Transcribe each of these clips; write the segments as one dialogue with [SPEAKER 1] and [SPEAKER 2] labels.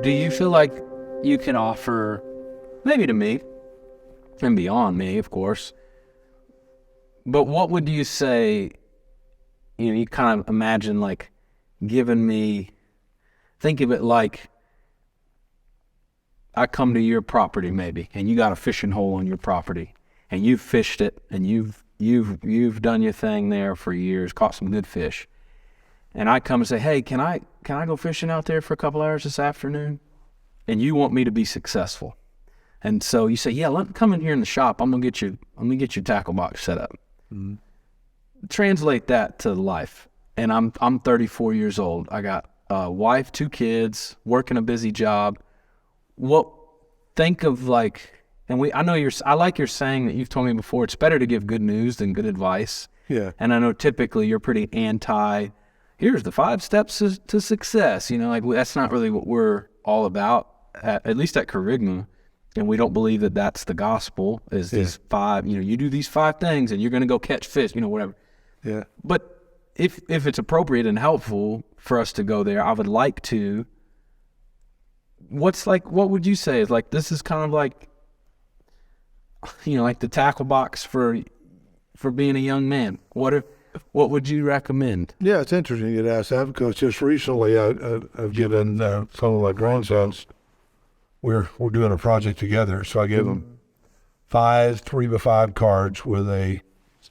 [SPEAKER 1] do you feel like you can offer, maybe to me, and beyond me, of course, but what would you say, you kind of imagine like giving me, think of it like I come to your property maybe, and you got a fishing hole on your property, and you've fished it, and you've done your thing there for years, caught some good fish, and I come and say, hey, can I go fishing out there for a couple hours this afternoon? And you want me to be successful, and so you say, yeah, come in here in the shop. I'm gonna get your tackle box set up. Mm-hmm. Translate that to life, and I'm 34 years old. I got a wife, 2 kids, working a busy job. Think of like, and I like your saying that you've told me before, it's better to give good news than good advice.
[SPEAKER 2] Yeah.
[SPEAKER 1] And I know typically you're pretty anti, here's the 5 steps to success. Like that's not really what we're all about, at least at Kerygma. And we don't believe that that's the gospel, is these 5, you do these 5 things and you're going to go catch fish, whatever.
[SPEAKER 2] Yeah.
[SPEAKER 1] But if it's appropriate and helpful for us to go there, I would like to. What would you say is like, this is kind of like, like the tackle box for being a young man. What would you recommend?
[SPEAKER 2] Yeah, it's interesting you'd ask that, because just recently I've given some of my grandsons, we're doing a project together, so I give them 5 3x5 cards with a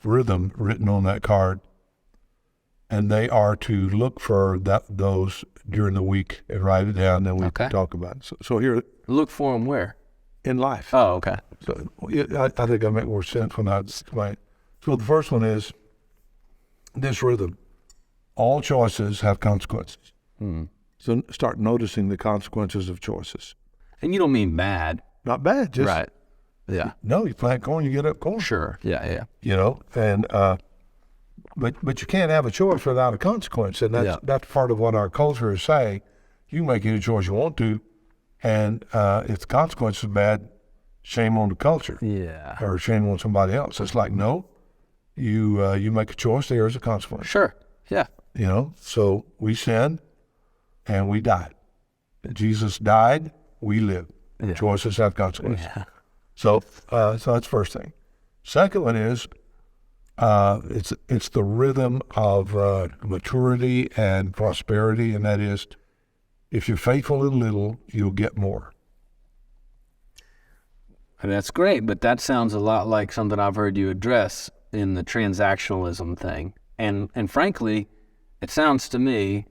[SPEAKER 2] rhythm written on that card, and they are to look for those during the week and write it down, then we talk about it. So here...
[SPEAKER 1] Look for them where?
[SPEAKER 2] In life.
[SPEAKER 1] Oh, okay.
[SPEAKER 2] So I think I make more sense when I explain. So the first one is this rhythm. All choices have consequences. So start noticing the consequences of choices.
[SPEAKER 1] And you don't mean bad.
[SPEAKER 2] Not bad, just...
[SPEAKER 1] Right. Yeah.
[SPEAKER 2] No, you plant corn, you get up corn.
[SPEAKER 1] Sure. Yeah.
[SPEAKER 2] And... But you can't have a choice without a consequence, and that's part of what our culture is saying. You make any choice you want to, and if the consequence is bad, shame on the culture, or shame on somebody else. It's like, no, you make a choice, there is a consequence.
[SPEAKER 1] Sure, yeah.
[SPEAKER 2] So we sinned, and we died. Jesus died, we live. Yeah. Choices have consequences. Yeah. So that's the first thing. Second one is, it's the rhythm of maturity and prosperity, and that is, if you're faithful in little, you'll get more.
[SPEAKER 1] And that's great, but that sounds a lot like something I've heard you address in the transactionalism thing. And frankly, it sounds to me,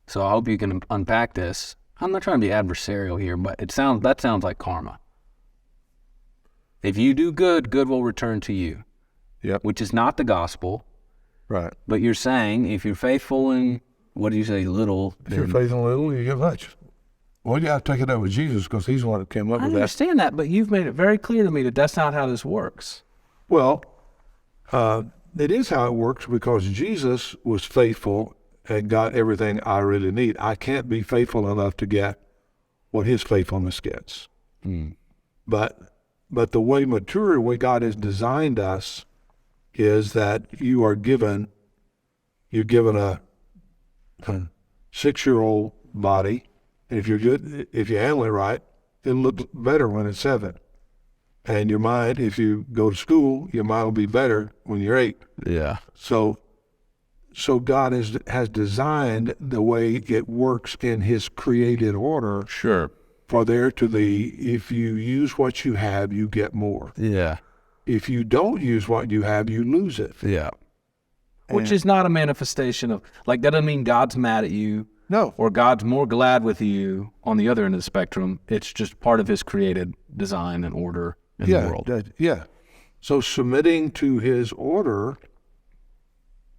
[SPEAKER 1] so I hope you can unpack this. I'm not trying to be adversarial here, but that sounds like karma. If you do good, good will return to you.
[SPEAKER 2] Yep.
[SPEAKER 1] Which is not the gospel.
[SPEAKER 2] Right.
[SPEAKER 1] But you're saying if you're faithful in, what do you say, little?
[SPEAKER 2] If you're faithful in little, you get much. Well, you have to take it up with Jesus, because he's the one that came up with that.
[SPEAKER 1] I understand that, but you've made it very clear to me that that's not how this works.
[SPEAKER 2] Well, it is how it works, because Jesus was faithful and got everything I really need. I can't be faithful enough to get what his faithfulness gets. But the way God has designed us is that you're given a 6-year-old body, and if you handle it right, it'll look better when it's 7. And your mind, if you go to school, your mind will be better when you're 8.
[SPEAKER 1] Yeah.
[SPEAKER 2] So God has designed the way it works in his created order.
[SPEAKER 1] Sure.
[SPEAKER 2] For there to be, if you use what you have, you get more.
[SPEAKER 1] Yeah.
[SPEAKER 2] If you don't use what you have, you lose it.
[SPEAKER 1] Yeah. Which is not a manifestation of, like, that doesn't mean God's mad at you.
[SPEAKER 2] No.
[SPEAKER 1] Or God's more glad with you on the other end of the spectrum. It's just part of his created design and order in the world.
[SPEAKER 2] Yeah. So submitting to his order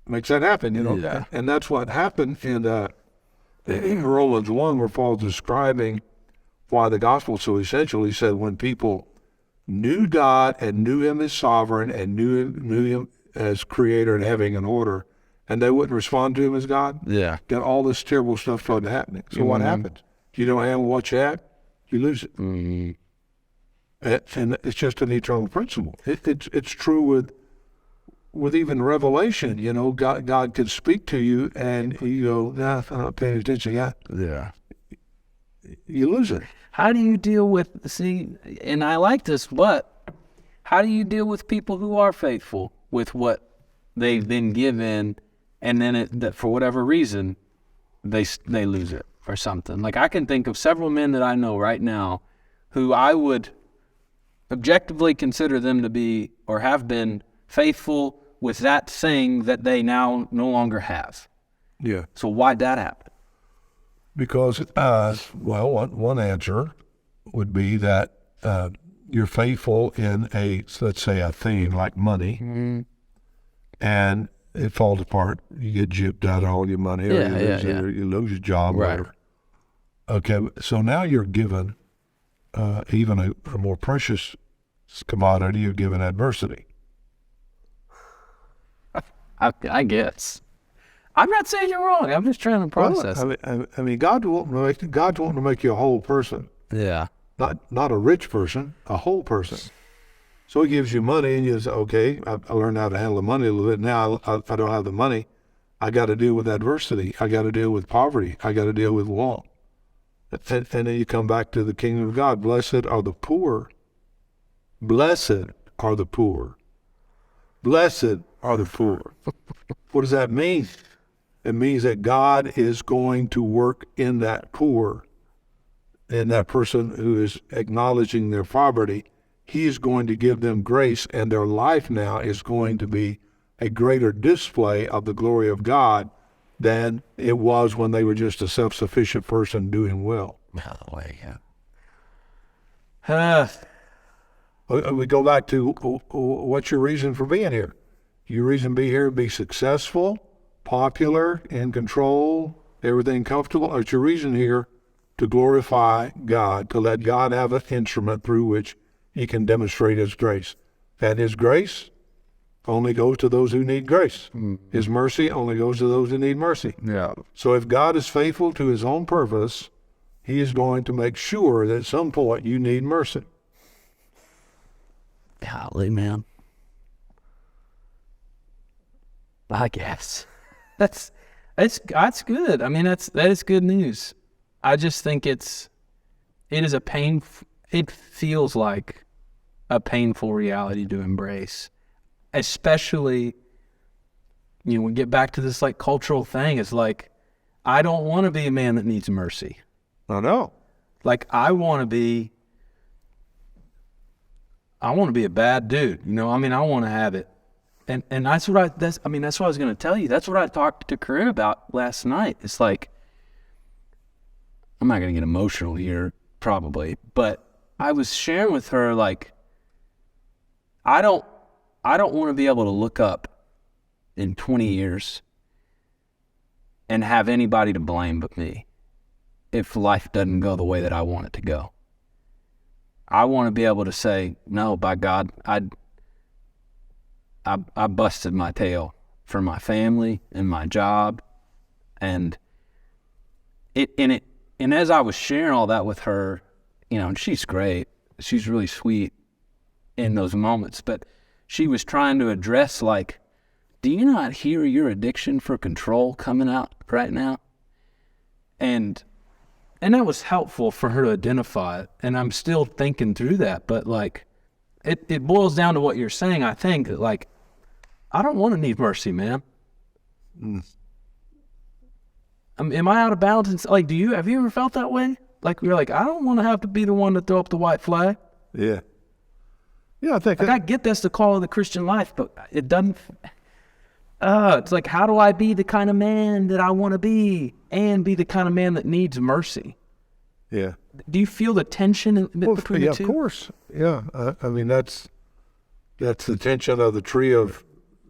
[SPEAKER 2] makes that happen,
[SPEAKER 1] Yeah.
[SPEAKER 2] And that's what happened in Romans 1, where Paul's describing why the gospel is so essential. He said when people knew God and knew him as sovereign and knew him as creator and having an order, and they wouldn't respond to him as God,
[SPEAKER 1] then
[SPEAKER 2] all this terrible stuff started happening. So what happens? You don't handle what you have, you lose it. And it's just an eternal principle. It's true with even Revelation. God could speak to you and you go, nah, I'm not paying attention yet.
[SPEAKER 1] Yeah.
[SPEAKER 2] you lose it.
[SPEAKER 1] How do you deal with, and I like this, but how do you deal with people who are faithful with what they've been given, and then that for whatever reason, they lose it or something? Like, I can think of several men that I know right now who I would objectively consider them to be or have been faithful with that thing that they now no longer have.
[SPEAKER 2] Yeah.
[SPEAKER 1] So why'd that happen?
[SPEAKER 2] Because, one answer would be that you're faithful in let's say a thing like money,
[SPEAKER 1] Mm-hmm.
[SPEAKER 2] and it falls apart. You get gypped out of all your money, or you lose your job,
[SPEAKER 1] Right.
[SPEAKER 2] whatever. Okay, so now you're given even a more precious commodity. You're given adversity.
[SPEAKER 1] I guess. I'm not saying you're wrong. I'm just trying to process.
[SPEAKER 2] I mean, God's wanting to make you a whole person,
[SPEAKER 1] Yeah.
[SPEAKER 2] not a rich person, a whole person. So He gives you money, and you say, okay, I learned how to handle the money a little bit. Now I don't have the money. I got to deal with adversity. I got to deal with poverty. I got to deal with want. And then you come back to the kingdom of God. Blessed are the poor. Blessed are the poor. Blessed are the poor. What does that mean? It means that God is going to work in that poor, in that person who is acknowledging their poverty. He is going to give them grace, and their life now is going to be a greater display of the glory of God than it was when they were just a self-sufficient person doing well.
[SPEAKER 1] By the way, yeah.
[SPEAKER 2] We go back to, what's your reason for being here? Your reason to be here to be successful, popular, in control, everything comfortable? Or is your reason here to glorify God, to let God have an instrument through which He can demonstrate His grace? And His grace only goes to those who need grace. His mercy only goes to those who need mercy.
[SPEAKER 1] Yeah.
[SPEAKER 2] So if God is faithful to His own purpose, He is going to make sure that at some point you need mercy.
[SPEAKER 1] Golly, man. I guess. That's good. I mean, that is good news. I just think it is it feels like a painful reality to embrace. Especially, we get back to this like cultural thing. It's like, I don't want to be a man that needs mercy.
[SPEAKER 2] I know.
[SPEAKER 1] Like, I want to be a bad dude. I want to have it. And that's what I was going to tell you. That's what I talked to Corinne about last night. It's like, I'm not going to get emotional here, probably, but I was sharing with her, like, I don't want to be able to look up in 20 years and have anybody to blame but me if life doesn't go the way that I want it to go. I want to be able to say, no, by God, I busted my tail for my family and my job, and as I was sharing all that with her, and she's great, she's really sweet in those moments, but she was trying to address, like, do you not hear your addiction for control coming out right now? And that was helpful for her to identify it, and I'm still thinking through that, but like, it boils down to what you're saying, I think, that like, I don't want to need mercy, man. Am I out of balance? Like, have you ever felt that way? Like, you're like, I don't want to have to be the one to throw up the white flag.
[SPEAKER 2] Yeah. Yeah, I think.
[SPEAKER 1] I get that's the call of the Christian life, but it doesn't. It's like, how do I be the kind of man that I want to be and be the kind of man that needs mercy?
[SPEAKER 2] Yeah.
[SPEAKER 1] Do you feel the tension between the two?
[SPEAKER 2] Yeah, of course. Yeah. I mean, that's the tension of the tree of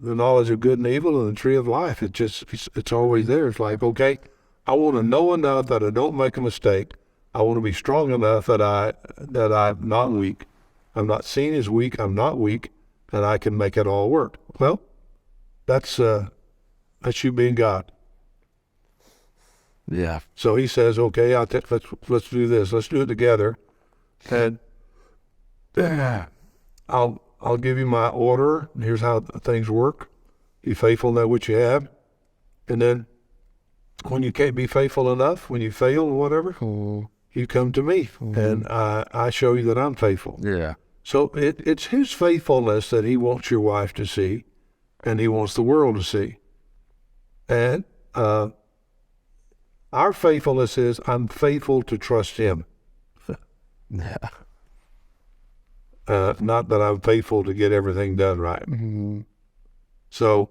[SPEAKER 2] the knowledge of good and evil and the tree of life. It's always there. It's like, okay, I want to know enough that I don't make a mistake. I want to be strong enough that I'm not weak. I'm not seen as weak. I'm not weak, and I can make it all work. Well, that's you being God.
[SPEAKER 1] Yeah.
[SPEAKER 2] So He says, okay, let's do this. Let's do it together, and I'll give you my order. Here's how things work. Be faithful in that which you have, and then when you can't be faithful enough, when you fail or whatever, you come to me, and I show you that I'm faithful.
[SPEAKER 1] Yeah.
[SPEAKER 2] So it's his faithfulness that he wants your wife to see, and he wants the world to see. And our faithfulness is, I'm faithful to trust him.
[SPEAKER 1] Yeah.
[SPEAKER 2] Not that I'm faithful to get everything done right.
[SPEAKER 1] Mm-hmm.
[SPEAKER 2] So,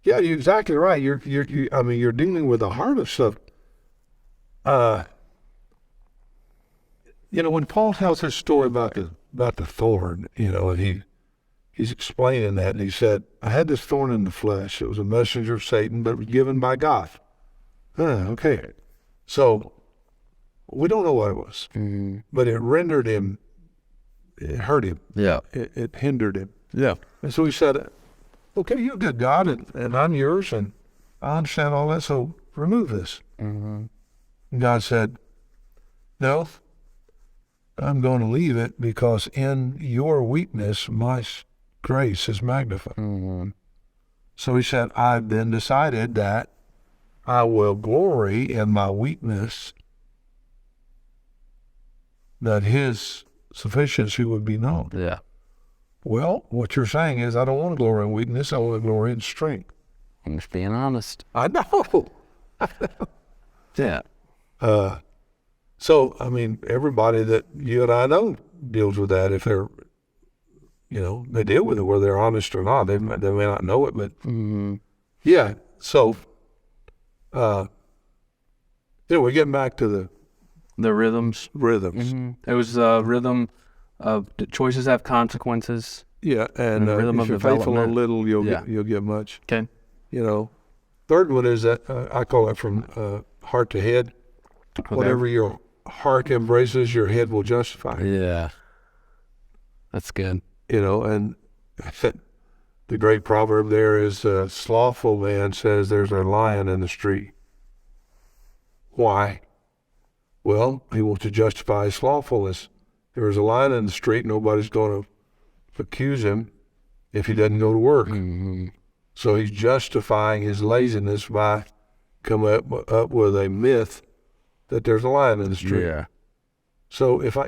[SPEAKER 2] yeah, you're exactly right. You're dealing with the heart of stuff. When Paul tells his story about the thorn, and he's explaining that, and he said, I had this thorn in the flesh. It was a messenger of Satan, but it was given by God. Okay. So, we don't know what it was, but it rendered him, it hurt him.
[SPEAKER 1] Yeah.
[SPEAKER 2] It hindered him.
[SPEAKER 1] Yeah.
[SPEAKER 2] And so he said, okay, you're a good God, and I'm yours, and I understand all that, so remove this.
[SPEAKER 1] Mm-hmm.
[SPEAKER 2] And God said, no, I'm going to leave it because in your weakness, my grace is magnified.
[SPEAKER 1] Mm-hmm.
[SPEAKER 2] So he said, I've then decided that I will glory in my weakness, that his sufficiency would be known.
[SPEAKER 1] Yeah.
[SPEAKER 2] Well, what you're saying is, I don't want to glory in weakness, I want to glory in strength.
[SPEAKER 1] I'm just being honest.
[SPEAKER 2] I know.
[SPEAKER 1] Yeah.
[SPEAKER 2] So, everybody that you and I know deals with that. If they're, they deal with it whether they're honest or not. They may not know it, but yeah. So, we're getting back to
[SPEAKER 1] The rhythms.
[SPEAKER 2] rhythms.
[SPEAKER 1] Mm-hmm. It was a rhythm of choices have consequences.
[SPEAKER 2] Yeah, and
[SPEAKER 1] the rhythm
[SPEAKER 2] if
[SPEAKER 1] of
[SPEAKER 2] you're faithful a
[SPEAKER 1] development.
[SPEAKER 2] little, you'll
[SPEAKER 1] Yeah.
[SPEAKER 2] get much.
[SPEAKER 1] Okay.
[SPEAKER 2] Third one is that I call that from heart to head.
[SPEAKER 1] Okay.
[SPEAKER 2] Whatever your heart embraces, your head will justify.
[SPEAKER 1] Yeah. That's good.
[SPEAKER 2] And the great proverb there is, a slothful man says there's a lion in the street. Why? Well, he wants to justify his slothfulness. There's a lion in the street, nobody's going to accuse him if he doesn't go to work.
[SPEAKER 1] Mm-hmm.
[SPEAKER 2] So he's justifying his laziness by coming up with a myth that there's a lion in the street.
[SPEAKER 1] Yeah.
[SPEAKER 2] So if I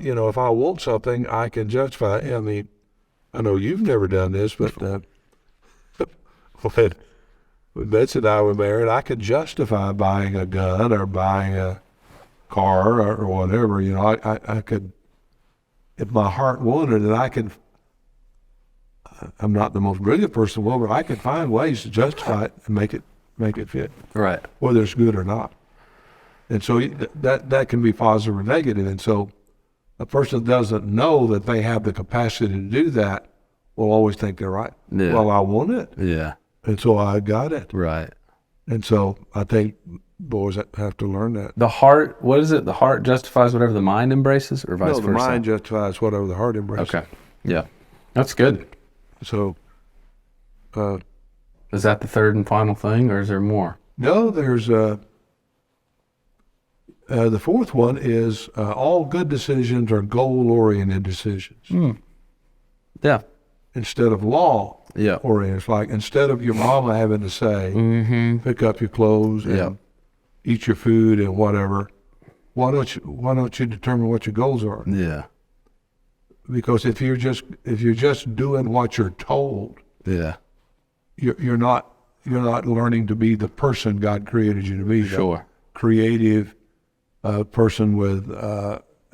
[SPEAKER 2] want something, I can justify it. I know you've never done this, but when Betsy and I were married, I could justify buying a gun or buying a car or whatever. I could, if my heart wanted it, I'm not the most brilliant person in the world, but I could find ways to justify it and make it fit,
[SPEAKER 1] Right.
[SPEAKER 2] whether it's good or not. And so that can be positive or negative. And so a person that doesn't know that they have the capacity to do that will always think they're right.
[SPEAKER 1] Yeah.
[SPEAKER 2] Well, I want it,
[SPEAKER 1] Yeah.
[SPEAKER 2] and so I got it.
[SPEAKER 1] Right.
[SPEAKER 2] And so I think boys have to learn that.
[SPEAKER 1] The heart, what is it? The heart justifies whatever the mind embraces, or vice
[SPEAKER 2] No,
[SPEAKER 1] versa?
[SPEAKER 2] the mind justifies whatever the heart embraces.
[SPEAKER 1] Okay. Yeah. That's good.
[SPEAKER 2] So,
[SPEAKER 1] Is that the third and final thing, or is there more?
[SPEAKER 2] no, there's the fourth one is all good decisions are goal-oriented decisions
[SPEAKER 1] Yeah.
[SPEAKER 2] instead of law.
[SPEAKER 1] Yeah.
[SPEAKER 2] Oriented. It's like instead of your mama having to say,
[SPEAKER 1] Mm-hmm.
[SPEAKER 2] pick up your clothes and
[SPEAKER 1] Yeah.
[SPEAKER 2] eat your food and whatever, why don't you determine what your goals are?
[SPEAKER 1] Yeah.
[SPEAKER 2] Because if you're just doing what you're told,
[SPEAKER 1] Yeah.
[SPEAKER 2] you're not learning to be the person God created you to be.
[SPEAKER 1] Sure.
[SPEAKER 2] Creative person with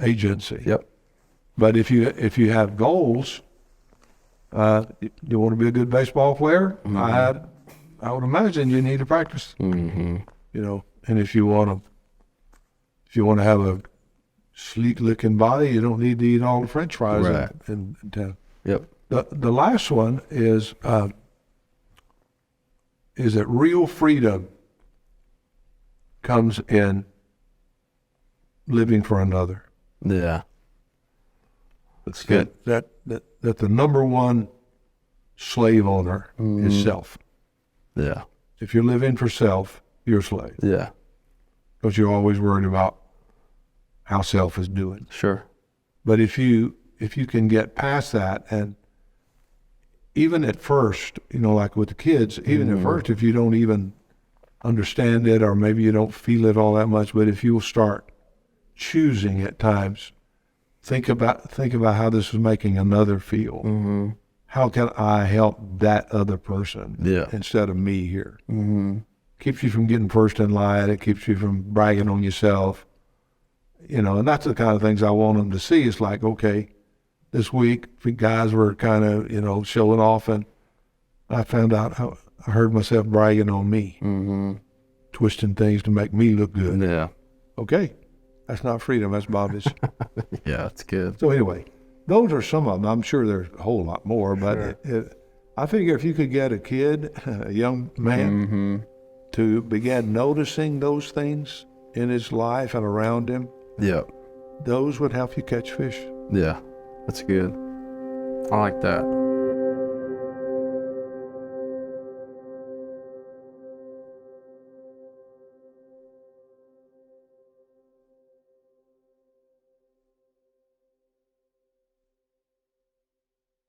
[SPEAKER 2] agency.
[SPEAKER 1] Yep.
[SPEAKER 2] But if you have goals, you want to be a good baseball player.
[SPEAKER 1] Mm-hmm.
[SPEAKER 2] I would imagine you need to practice.
[SPEAKER 1] Mm-hmm.
[SPEAKER 2] And if you want to have a sleek looking body, you don't need to eat all the French fries
[SPEAKER 1] Right.
[SPEAKER 2] in town.
[SPEAKER 1] Yep.
[SPEAKER 2] The last one is that real freedom comes in living for another.
[SPEAKER 1] Yeah. That's good.
[SPEAKER 2] That the number one slave owner is self.
[SPEAKER 1] Yeah.
[SPEAKER 2] If you're living for self, you're a slave.
[SPEAKER 1] Yeah.
[SPEAKER 2] Because you're always worried about how self is doing.
[SPEAKER 1] Sure.
[SPEAKER 2] But if you can get past that, and even at first, like with the kids, even at first, if you don't even understand it, or maybe you don't feel it all that much, but if you'll start choosing at times. Think about how this is making another feel.
[SPEAKER 3] Mm-hmm.
[SPEAKER 2] How can I help that other person
[SPEAKER 3] Yeah.
[SPEAKER 2] instead of me here?
[SPEAKER 3] Mm-hmm.
[SPEAKER 2] Keeps you from getting first in line. It keeps you from bragging on yourself. You know, and that's the kind of things I want them to see. It's like, okay, this week the guys were kind of, you know, showing off, and I found out how I heard myself bragging on me,
[SPEAKER 3] Mm-hmm.
[SPEAKER 2] twisting things to make me look good.
[SPEAKER 3] Yeah.
[SPEAKER 2] Okay, that's not freedom, that's bondage.
[SPEAKER 3] Yeah, that's good.
[SPEAKER 2] So anyway, those are some of them. I'm sure there's a whole lot more, but I figure if you could get a kid, a young man,
[SPEAKER 3] Mm-hmm.
[SPEAKER 2] to begin noticing those things in his life and around him,
[SPEAKER 3] Yeah.
[SPEAKER 2] those would help you catch fish.
[SPEAKER 3] Yeah. That's good. I like that.